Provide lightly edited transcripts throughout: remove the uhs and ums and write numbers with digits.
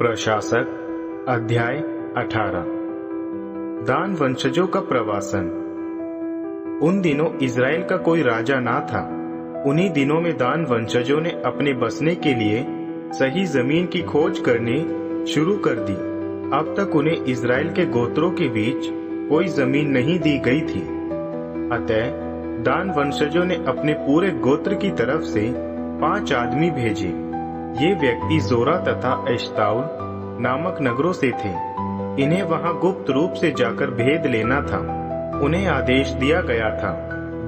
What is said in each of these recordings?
प्रशासक अध्याय 18। दान वंशजों का प्रवासन। उन दिनों इज़राइल का कोई राजा ना था। उन्हीं दिनों में दान वंशजों ने अपने बसने के लिए सही जमीन की खोज करनी शुरू कर दी। अब तक उन्हें इज़राइल के गोत्रों के बीच कोई जमीन नहीं दी गई थी। अतः दान वंशजों ने अपने पूरे गोत्र की तरफ से 5 आदमी भेजे। ये व्यक्ति जोरा तथा एश्ताउल नामक नगरों से थे। इन्हें वहां गुप्त रूप से जाकर भेद लेना था। उन्हें आदेश दिया गया था,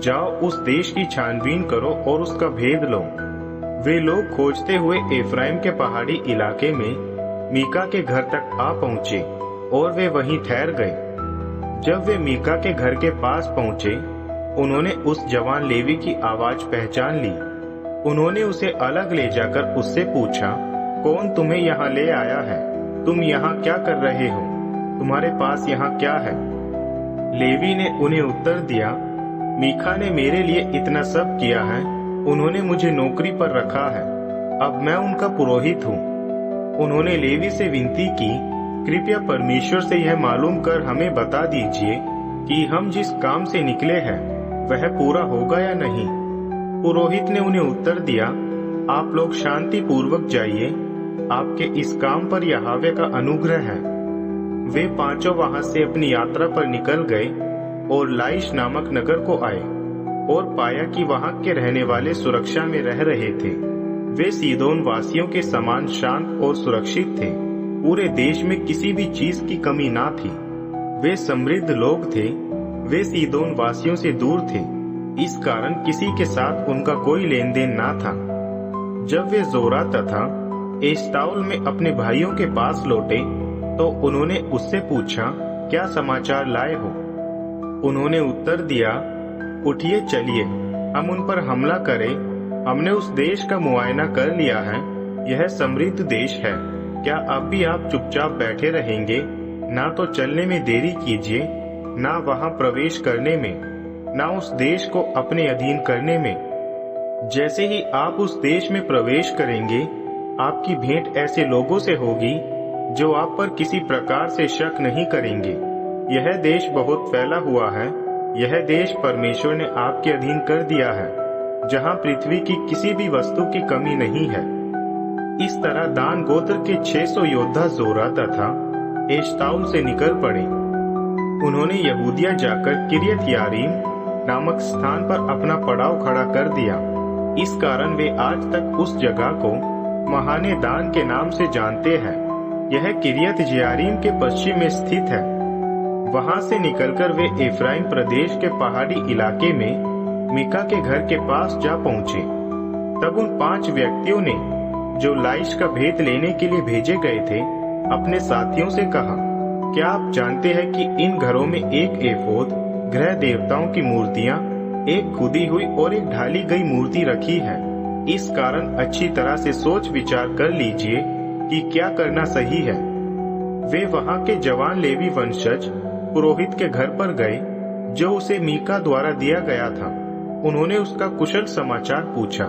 जाओ उस देश की छानबीन करो और उसका भेद लो। वे लोग खोजते हुए एफ्राइम के पहाड़ी इलाके में मीका के घर तक आ पहुंचे और वे वहीं ठहर गए। जब वे मीका के घर के पास पहुंचे, उन्होंने उस जवान लेवी की आवाज पहचान ली। उन्होंने उसे अलग ले जाकर उससे पूछा, कौन तुम्हें यहाँ ले आया है? तुम यहाँ क्या कर रहे हो? तुम्हारे पास यहाँ क्या है? लेवी ने उन्हें उत्तर दिया, मीका ने मेरे लिए इतना सब किया है। उन्होंने मुझे नौकरी पर रखा है। अब मैं उनका पुरोहित हूँ। उन्होंने लेवी से विनती की, कृपया परमेश्वर से यह मालूम कर हमें बता दीजिए कि हम जिस काम से निकले हैं वह पूरा होगा या नहीं। पुरोहित ने उन्हें उत्तर दिया, आप लोग शांति पूर्वक जाइए। आपके इस काम पर यहोवा का अनुग्रह है। वे पांचों वहां से अपनी यात्रा पर निकल गए और लाइश नामक नगर को आए और पाया कि वहां के रहने वाले सुरक्षा में रह रहे थे। वे सीदोन वासियों के समान शांत और सुरक्षित थे। पूरे देश में किसी भी चीज की कमी ना थी। वे समृद्ध लोग थे। वे सीदोन वासियों से दूर थे, इस कारण किसी के साथ उनका कोई लेन देन ना था। जब वे जोरा तथा एश्ताउल में अपने भाइयों के पास लौटे तो उन्होंने उससे पूछा, क्या समाचार लाए हो? उन्होंने उत्तर दिया, उठिए चलिए, हम उन पर हमला करें। हमने उस देश का मुआयना कर लिया है। यह समृद्ध देश है। क्या अब भी आप चुपचाप बैठे रहेंगे? ना तो चलने में देरी कीजिए, ना वहां प्रवेश करने में, ना उस देश को अपने अधीन करने में। जैसे ही आप उस देश में प्रवेश करेंगे, आपकी भेंट ऐसे लोगों से होगी जो आप पर किसी प्रकार से शक नहीं करेंगे। यह देश बहुत फैला हुआ है। यह देश परमेश्वर ने आपके अधीन कर दिया है, जहां पृथ्वी की किसी भी वस्तु की कमी नहीं है। इस तरह दान गोत्र के 600 योद्धा जोरा तथा एश्ताउल से निकल पड़े। उन्होंने यहूदिया जाकर किर्यत यारीम नामक स्थान पर अपना पड़ाव खड़ा कर दिया। इस कारण वे आज तक उस जगह को महाने दान के नाम से जानते हैं। यह किर्यत यारीम के पश्चिम में स्थित है। वहां से निकलकर वे एफ्राइम प्रदेश के पहाड़ी इलाके में मीका के घर के पास जा पहुंचे। तब उन 5 व्यक्तियों ने, जो लाइश का भेद लेने के लिए भेजे गए थे, अपने साथियों से कहा, क्या आप जानते हैं कि इन घरों में एक एफोद, ग्रह देवताओं की मूर्तियां, एक खुदी हुई और एक ढाली गई मूर्ति रखी है। इस कारण अच्छी तरह से सोच विचार कर लीजिए कि क्या करना सही है। वे वहां के जवान लेवी वंशज पुरोहित के घर पर गए, जो उसे मीका द्वारा दिया गया था। उन्होंने उसका कुशल समाचार पूछा।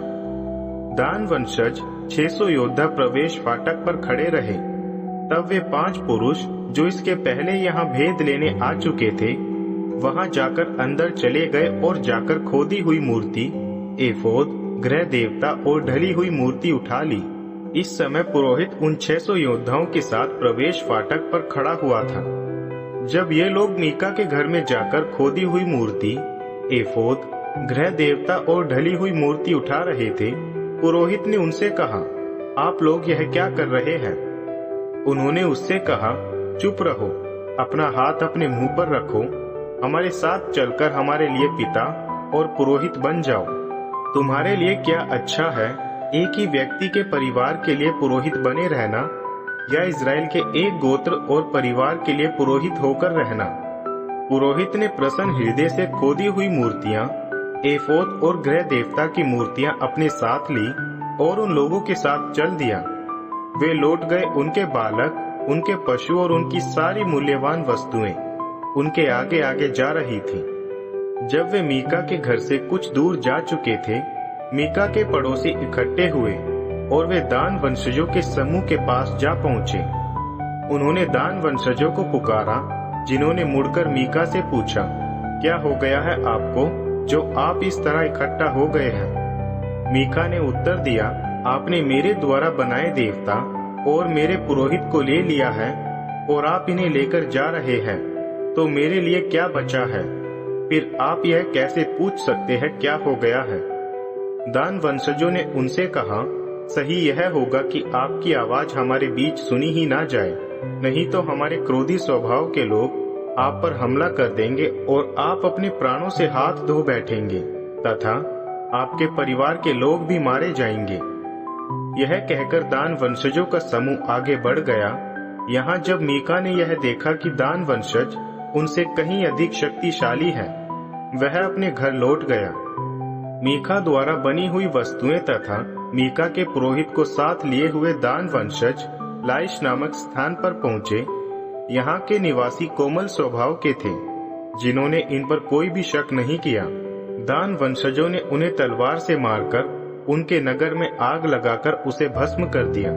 दान वंशज 600 योद्धा प्रवेश फाटक पर खड़े रहे। तब वे 5 पुरुष, जो इसके पहले यहाँ भेद लेने आ चुके थे, वहां जाकर अंदर चले गए और जाकर खोदी हुई मूर्ति, एफोद, ग्रह देवता और ढली हुई मूर्ति उठा ली। इस समय पुरोहित उन 600 योद्धाओं के साथ प्रवेश फाटक पर खड़ा हुआ था। जब ये लोग मीका के घर में जाकर खोदी हुई मूर्ति, एफोद, ग्रह देवता और ढली हुई मूर्ति उठा रहे थे, पुरोहित ने उनसे कहा, आप लोग यह क्या कर रहे हैं? उन्होंने उससे कहा, चुप रहो, अपना हाथ अपने मुंह पर रखो। हमारे साथ चलकर हमारे लिए पिता और पुरोहित बन जाओ। तुम्हारे लिए क्या अच्छा है, एक ही व्यक्ति के परिवार के लिए पुरोहित बने रहना, या इज़राइल के एक गोत्र और परिवार के लिए पुरोहित होकर रहना? पुरोहित ने प्रसन्न हृदय से खोदी हुई मूर्तियां, एफोद और ग्रह देवता की मूर्तियां अपने साथ ली और उन लोगों के साथ चल दिया। वे लौट गए। उनके बालक, उनके पशु और उनकी सारी मूल्यवान वस्तुएं उनके आगे आगे जा रही थी। जब वे मीका के घर से कुछ दूर जा चुके थे, मीका के पड़ोसी इकट्ठे हुए। और वे दान वंशजों के समूह के पास जा पहुंचे। उन्होंने दान वंशजों को पुकारा, जिन्होंने मुड़कर मीका से पूछा, क्या हो गया है आपको जो आप इस तरह इकट्ठा हो गए हैं? मीका ने उत्तर दिया, आपने मेरे द्वारा बनाए देवता और मेरे पुरोहित को ले लिया है और आप इन्हें लेकर जा रहे हैं, तो मेरे लिए क्या बचा है? फिर आप यह कैसे पूछ सकते हैं क्या हो गया है? दान वंशजों ने उनसे कहा, सही यह होगा कि आपकी आवाज हमारे बीच सुनी ही ना जाए, नहीं तो हमारे क्रोधी स्वभाव के लोग आप पर हमला कर देंगे और आप अपने प्राणों से हाथ धो बैठेंगे तथा आपके परिवार के लोग भी मारे जाएंगे। यह कहकर दान वंशजों का समूह आगे बढ़ गया। यहाँ जब मीका ने यह देखा कि दान वंशज उनसे कहीं अधिक शक्तिशाली है, वह अपने घर लौट गया। मीका द्वारा बनी हुई वस्तुएं तथा मीका के पुरोहित को साथ लिए हुए दान वंशज लाइश नामक स्थान पर पहुंचे। यहाँ के निवासी कोमल स्वभाव के थे, जिन्होंने इन पर कोई भी शक नहीं किया। दान वंशजों ने उन्हें तलवार से मारकर उनके नगर में आग लगाकर उसे भस्म कर दिया।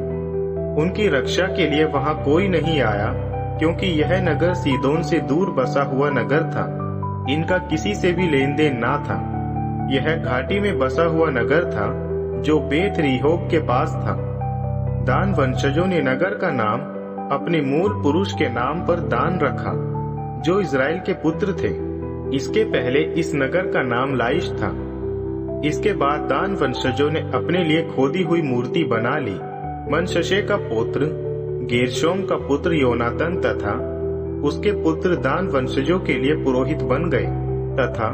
उनकी रक्षा के लिए वहां कोई नहीं आया, क्योंकि यह नगर सीदोन से दूर बसा हुआ नगर था। इनका किसी से भी लेन देन ना था। यह घाटी में बसा हुआ नगर था जो बेथ रिहोब के पास था। दान वंशजों ने नगर का नाम अपने मूल पुरुष के नाम पर दान रखा, जो इज़राइल के पुत्र थे। इसके पहले इस नगर का नाम लाइश था। इसके बाद दान वंशजों ने अपने लिए खोदी हुई मूर्ति बना ली। मनशशे का पुत्र गेरशोम का पुत्र योनातन तथा उसके पुत्र दान वंशजों के लिए पुरोहित बन गए तथा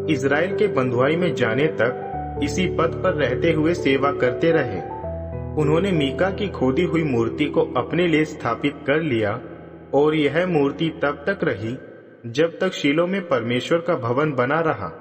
इज़राइल के बंधुआई में जाने तक इसी पद पर रहते हुए सेवा करते रहे। उन्होंने मीका की खोदी हुई मूर्ति को अपने लिए स्थापित कर लिया और यह मूर्ति तब तक रही जब तक शीलो में परमेश्वर का भवन बना रहा।